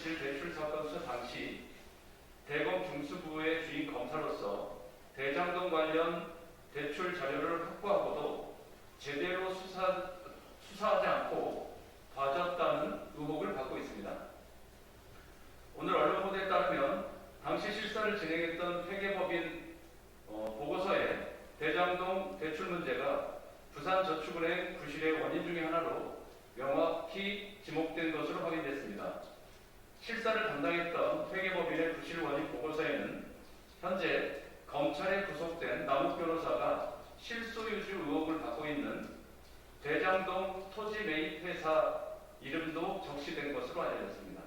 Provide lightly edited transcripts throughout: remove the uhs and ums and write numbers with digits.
부실 대출 사건 수사 당시 대검 중수부의 주임 검사로서 대장동 관련 대출 자료를 확보하고도 제대로 수사하지 않고 봐줬다는 의혹을 받고 있습니다. 오늘 언론 보도에 따르면 당시 실사를 진행했던 회계법인 보고서에 대장동 대출 문제가 부산저축은행 부실의 원인 중의 하나로 명확히 지목된 것으로 확인됐습니다. 실사를 담당했던 회계법인의 부실 원인 보고서에는 현재 검찰에 구속된 남욱 변호사가 실소유주 의혹을 받고 있는 대장동 토지 매입회사 이름도 적시된 것으로 알려졌습니다.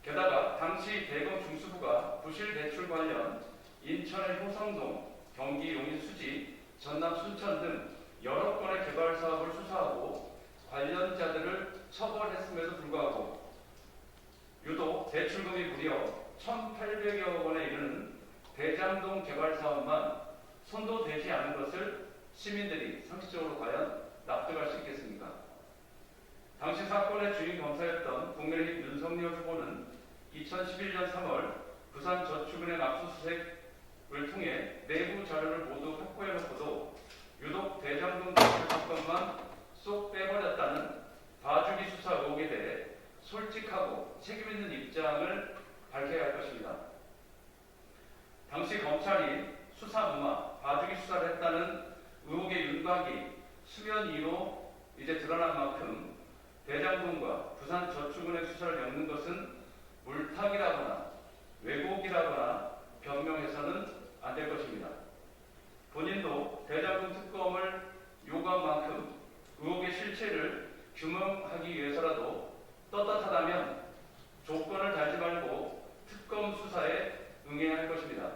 게다가 당시 대검 중수부가 부실 대출 관련 인천의 효성동, 경기 용인 수지, 전남 순천 등 여러 건의 개발 사업을 수사하고 관련자들을 처벌했음에도 불구하고 유독 대출금이 무려 1,800여 원에 이르는 대장동 개발 사업만 손도대지 않은 것을 시민들이 상식적으로 과연 납득할 수 있겠습니까? 당시 사건의 주임 검사였던 국민의힘 윤석열 후보는 2011년 3월 부산저축은행 압수수색을 통해 내부 자료를 모두 확보해놓고도 유독 대장동 대출 사건만 쏙 빼버렸다는 봐주기 수사 의혹에 대해 솔직하고 책임있는 입장을 밝혀야 할 것입니다. 당시 검찰이 수사 무마, 봐주기 수사를 했다는 의혹의 윤곽이 수면 위로 이제 드러난 만큼 대장동과 부산저축은행 수사를 엮는 것은 물타기라거나 왜곡이라거나 변명해서는 안 될 것입니다. 본인도 대장동 특검을 요구한 만큼 의혹의 실체를 규명하기 위해서라도 떳떳하다면 조건을 달지 말고 특검 수사에 응해야 할 것입니다.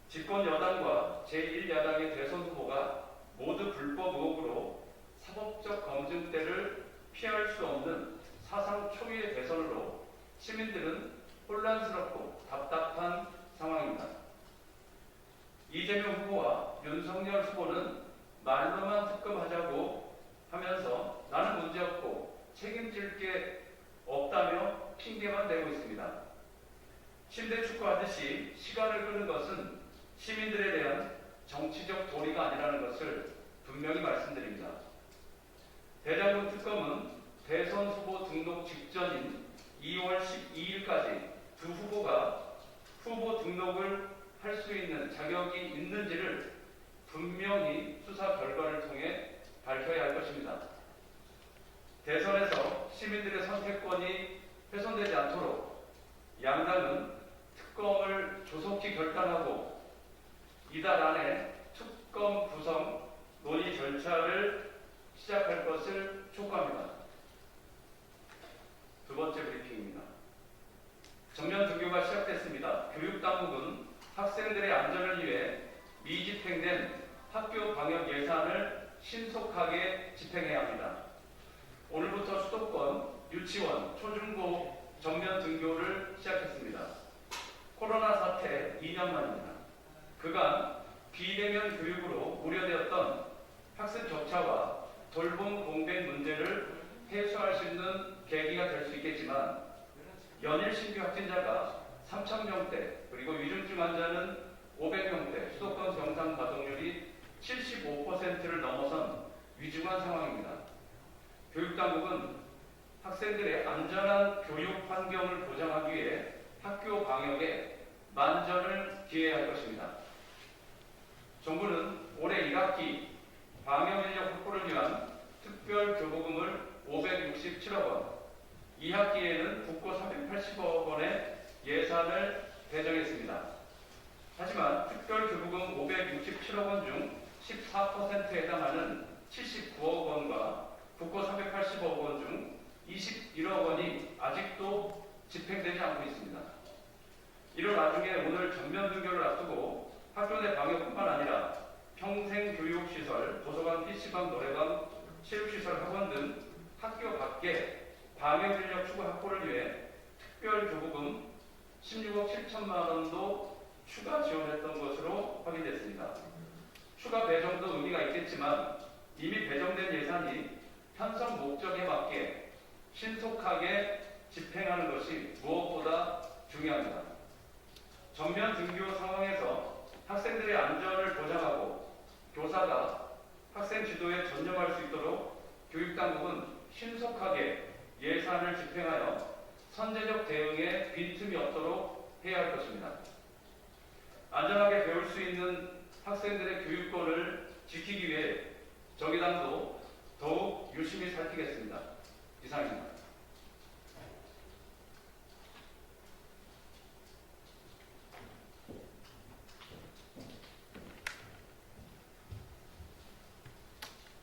집권 여당과 제1야당의 대선 후보가 모두 불법 의혹으로 사법적 검증대를 피할 수 없는 사상 초유의 대선으로 시민들은 혼란스럽고 답답한 상황입니다. 이재명 후보와 윤석열 후보는 말로만 특검하자고 하면서 나는 문제없고 책임질 게 없다며 핑계만 대고 있습니다. 침대 축구하듯이 시간을 끄는 것은 시민들에 대한 정치적 도리가 아니라는 것을 분명히 말씀드립니다. 대장동 특검은 대선 후보 등록 직전인 2월 12일까지 두 후보가 후보 등록을 할 수 있는 자격이 있는지를 분명히 수사 결과를 통해 밝혀야 할 것입니다. 대선에서 시민들의 선택권이 훼손되지 않도록 양당은 특검을 조속히 결단하고 이달 안에 특검 구성 논의 절차를 시작할 것을 촉구합니다. 두 번째 브리핑입니다. 전면 등교가 시작됐습니다. 교육당국은 학생들의 안전을 위해 미집행된 학교 방역 예산을 신속하게 집행해야 합니다. 오늘부터 수도권 유치원, 초중고 전면 등교를 시작했습니다. 코로나 사태 2년 만입니다. 그간 비대면 교육으로 우려되었던 학생 격차와 돌봄 공백 문제를 해소할 수 있는 계기가 될 수 있겠지만 연일 신규 확진자가 3,000명대 그리고 위중증 환자는 500명대 수도권 병상 가동률이 75%를 넘어선 위중한 상황입니다. 교육당국은 학생들의 안전한 교육 환경을 보장하기 위해 학교 방역에 만전을 기해야 할 것입니다. 정부는 올해 1학기 방역 인력 확보를 위한 특별 교부금을 567억 원, 2학기에는 국고 480억 원의 예산을 배정했습니다. 하지만 특별 교부금 567억 원 중 14%에 해당하는 79억 원과 국고 480억 원 중 21억 원이 아직도 집행되지 않고 있습니다. 이런 와중에 오늘 전면 등교를 앞두고 학교 내 방역뿐만 아니라 평생교육시설, 도서관, PC방, 노래방, 체육시설, 학원 등 학교 밖에 방역인력 추가 확보를 위해 특별교부금 16억 7천만 원도 추가 지원했던 것으로 확인됐습니다. 추가 배정도 의미가 있겠지만 이미 배정된 예산이 편성 목적에 맞게 신속하게 집행하는 것이 무엇보다 중요합니다. 전면 등교 상황에서 학생들의 안전을 보장하고 교사가 학생 지도에 전념할 수 있도록 교육당국은 신속하게 예산을 집행하여 선제적 대응에 빈틈이 없도록 해야 할 것입니다. 안전하게 배울 수 있는 학생들의 교육권을 지키기 위해 정의당도 더욱 유심히 살피겠습니다. 이상입니다.